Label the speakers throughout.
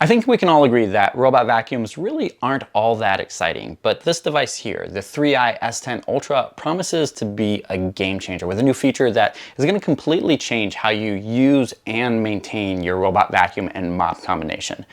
Speaker 1: I think we can all agree that robot vacuums really aren't all that exciting, but this device here, the 3i S10 Ultra, promises to be a game changer with a new feature that is going to completely change how you use and maintain your robot vacuum and mop combination.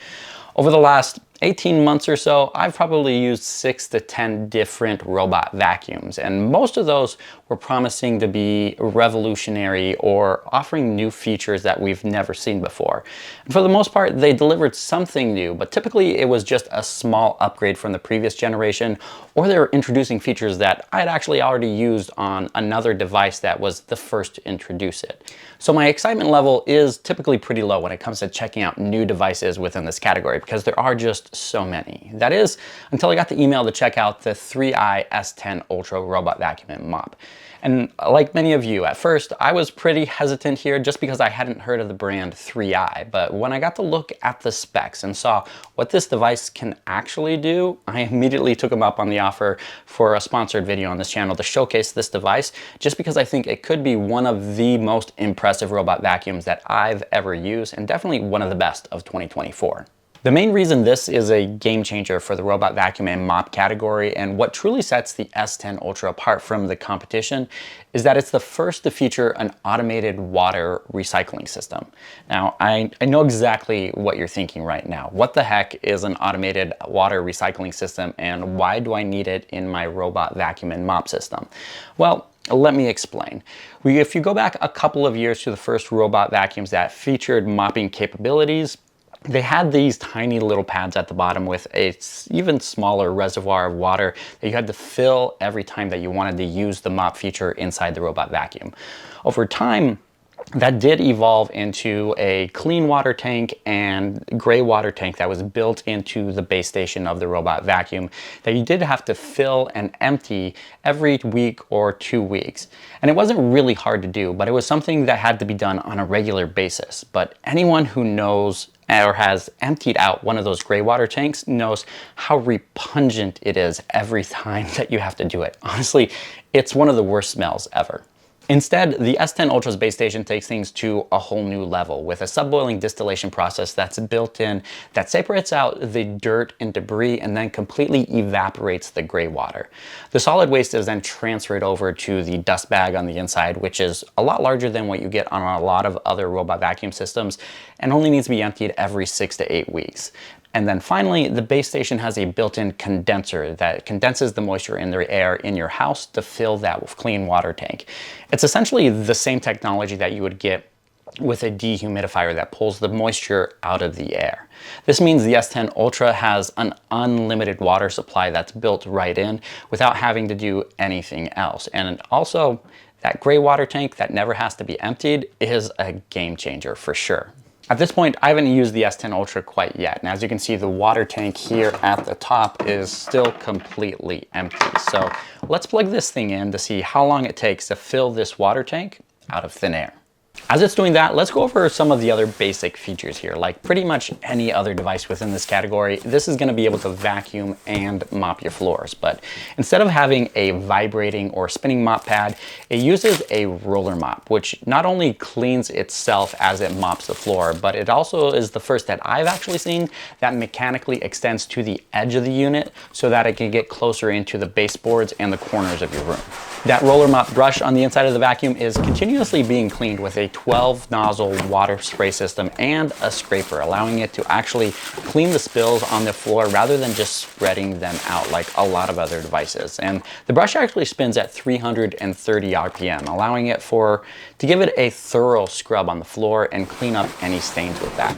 Speaker 1: Over the last 18 months or so, I've probably used 6 to 10 different robot vacuums, and most of those were promising to be revolutionary or offering new features that we've never seen before. And for the most part, they delivered something new, but typically it was just a small upgrade from the previous generation, or they were introducing features that I had actually already used on another device that was the first to introduce it. So my excitement level is typically pretty low when it comes to checking out new devices within this category, because there are just so many. That is, until I got the email to check out the 3i S10 Ultra Robot Vacuum and Mop. And like many of you, at first, I was pretty hesitant here just because I hadn't heard of the brand 3i. But when I got to look at the specs and saw what this device can actually do, I immediately took them up on the offer for a sponsored video on this channel to showcase this device, just because I think it could be one of the most impressive robot vacuums that I've ever used, and definitely one of the best of 2024. The main reason this is a game changer for the robot vacuum and mop category, and what truly sets the S10 Ultra apart from the competition, is that it's the first to feature an automated water recycling system. Now, I know exactly what you're thinking right now. What the heck is an automated water recycling system, and why do I need it in my robot vacuum and mop system? Well, let me explain. If you go back a couple of years to the first robot vacuums that featured mopping capabilities, they had these tiny little pads at the bottom with a even smaller reservoir of water that you had to fill every time that you wanted to use the mop feature inside the robot vacuum. Over time, that did evolve into a clean water tank and gray water tank that was built into the base station of the robot vacuum that you did have to fill and empty every week or 2 weeks. And it wasn't really hard to do, but it was something that had to be done on a regular basis. But anyone who knows or has emptied out one of those gray water tanks knows how repugnant it is every time that you have to do it. Honestly, it's one of the worst smells ever. Instead, the S10 Ultra's base station takes things to a whole new level with a subboiling distillation process that's built in that separates out the dirt and debris and then completely evaporates the gray water. The solid waste is then transferred over to the dust bag on the inside, which is a lot larger than what you get on a lot of other robot vacuum systems and only needs to be emptied every 6 to 8 weeks. And then finally, the base station has a built-in condenser that condenses the moisture in the air in your house to fill that clean water tank. It's essentially the same technology that you would get with a dehumidifier that pulls the moisture out of the air. This means the S10 Ultra has an unlimited water supply that's built right in without having to do anything else. And also, that gray water tank that never has to be emptied is a game changer for sure. At this point, I haven't used the S10 Ultra quite yet, and as you can see, the water tank here at the top is still completely empty. So let's plug this thing in to see how long it takes to fill this water tank out of thin air. As it's doing that, let's go over some of the other basic features here. Like pretty much any other device within this category, this is going to be able to vacuum and mop your floors. But instead of having a vibrating or spinning mop pad, it uses a roller mop, which not only cleans itself as it mops the floor, but it also is the first that I've actually seen that mechanically extends to the edge of the unit so that it can get closer into the baseboards and the corners of your room. That roller mop brush on the inside of the vacuum is continuously being cleaned with a 12 nozzle water spray system and a scraper, allowing it to actually clean the spills on the floor rather than just spreading them out like a lot of other devices. And the brush actually spins at 330 RPM, allowing it to give it a thorough scrub on the floor and clean up any stains with that.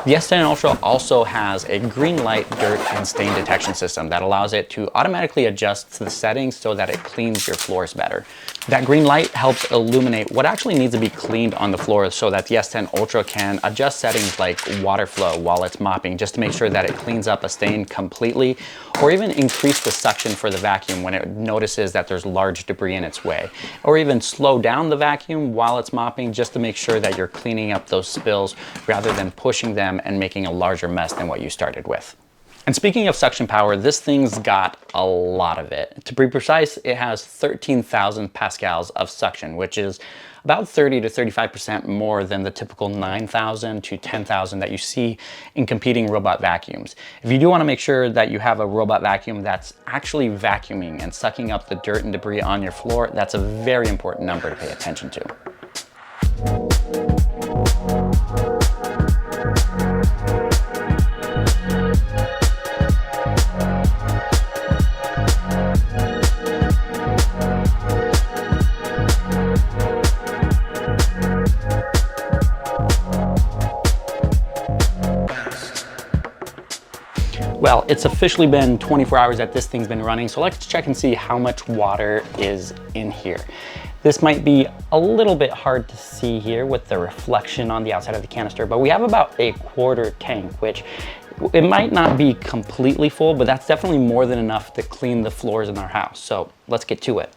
Speaker 1: The S10 Ultra also has a green light, dirt, and stain detection system that allows it to automatically adjust to the settings so that it cleans your floors better. That green light helps illuminate what actually needs to be cleaned on the floor so that the S10 Ultra can adjust settings like water flow while it's mopping just to make sure that it cleans up a stain completely, or even increase the suction for the vacuum when it notices that there's large debris in its way, or even slow down the vacuum while it's mopping just to make sure that you're cleaning up those spills rather than pushing them and making a larger mess than what you started with. And speaking of suction power, this thing's got a lot of it. To be precise, it has 13,000 pascals of suction, which is about 30 to 35% more than the typical 9,000 to 10,000 that you see in competing robot vacuums. If you do want to make sure that you have a robot vacuum that's actually vacuuming and sucking up the dirt and debris on your floor, that's a very important number to pay attention to. Well, it's officially been 24 hours that this thing's been running, so let's check and see how much water is in here. This might be a little bit hard to see here with the reflection on the outside of the canister, but we have about a quarter tank, which it might not be completely full, but that's definitely more than enough to clean the floors in our house. So let's get to it.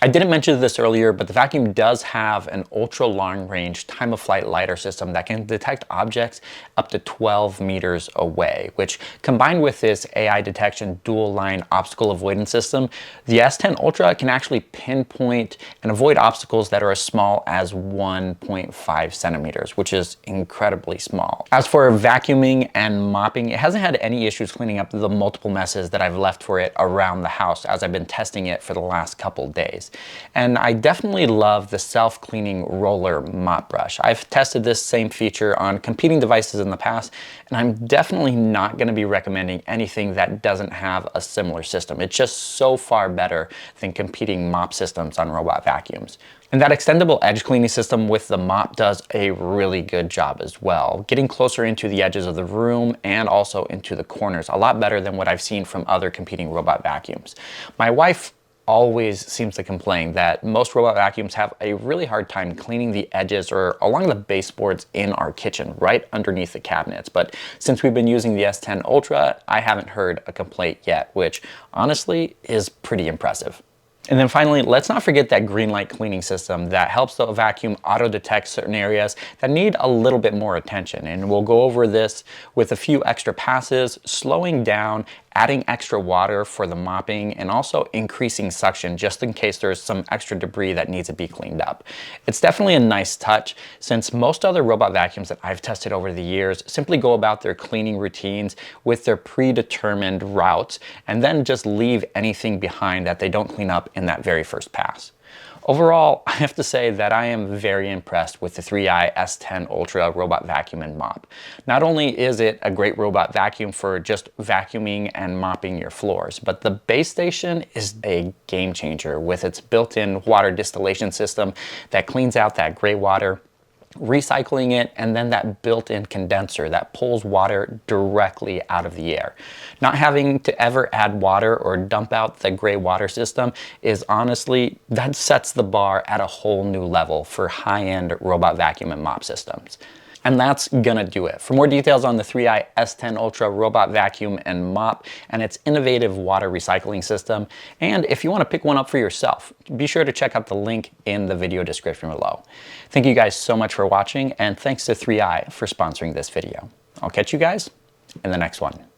Speaker 1: I didn't mention this earlier, but the vacuum does have an ultra long range time of flight lidar system that can detect objects up to 12 meters away, which combined with this AI detection dual line obstacle avoidance system, the S10 Ultra can actually pinpoint and avoid obstacles that are as small as 1.5 centimeters, which is incredibly small. As for vacuuming and mopping, it hasn't had any issues cleaning up the multiple messes that I've left for it around the house as I've been testing it for the last couple days. And I definitely love the self-cleaning roller mop brush. I've tested this same feature on competing devices in the past, and I'm definitely not going to be recommending anything that doesn't have a similar system. It's just so far better than competing mop systems on robot vacuums. And that extendable edge cleaning system with the mop does a really good job as well, getting closer into the edges of the room and also into the corners, a lot better than what I've seen from other competing robot vacuums. My wife always seems to complain that most robot vacuums have a really hard time cleaning the edges or along the baseboards in our kitchen, right underneath the cabinets. But since we've been using the S10 Ultra, I haven't heard a complaint yet, which honestly is pretty impressive. And then finally, let's not forget that green light cleaning system that helps the vacuum auto detect certain areas that need a little bit more attention. And we'll go over this with a few extra passes, slowing down, adding extra water for the mopping, and also increasing suction just in case there's some extra debris that needs to be cleaned up. It's definitely a nice touch since most other robot vacuums that I've tested over the years simply go about their cleaning routines with their predetermined routes and then just leave anything behind that they don't clean up in that very first pass. Overall, I have to say that I am very impressed with the 3i S10 Ultra robot vacuum and mop. Not only is it a great robot vacuum for just vacuuming and mopping your floors, but the base station is a game changer with its built-in water distillation system that cleans out that gray water, recycling it, and then that built-in condenser that pulls water directly out of the air. Not having to ever add water or dump out the gray water system is honestly, that sets the bar at a whole new level for high-end robot vacuum and mop systems. And that's gonna do it. For more details on the 3i S10 Ultra robot vacuum and mop and its innovative water recycling system, and if you wanna pick one up for yourself, be sure to check out the link in the video description below. Thank you guys so much for watching, and thanks to 3i for sponsoring this video. I'll catch you guys in the next one.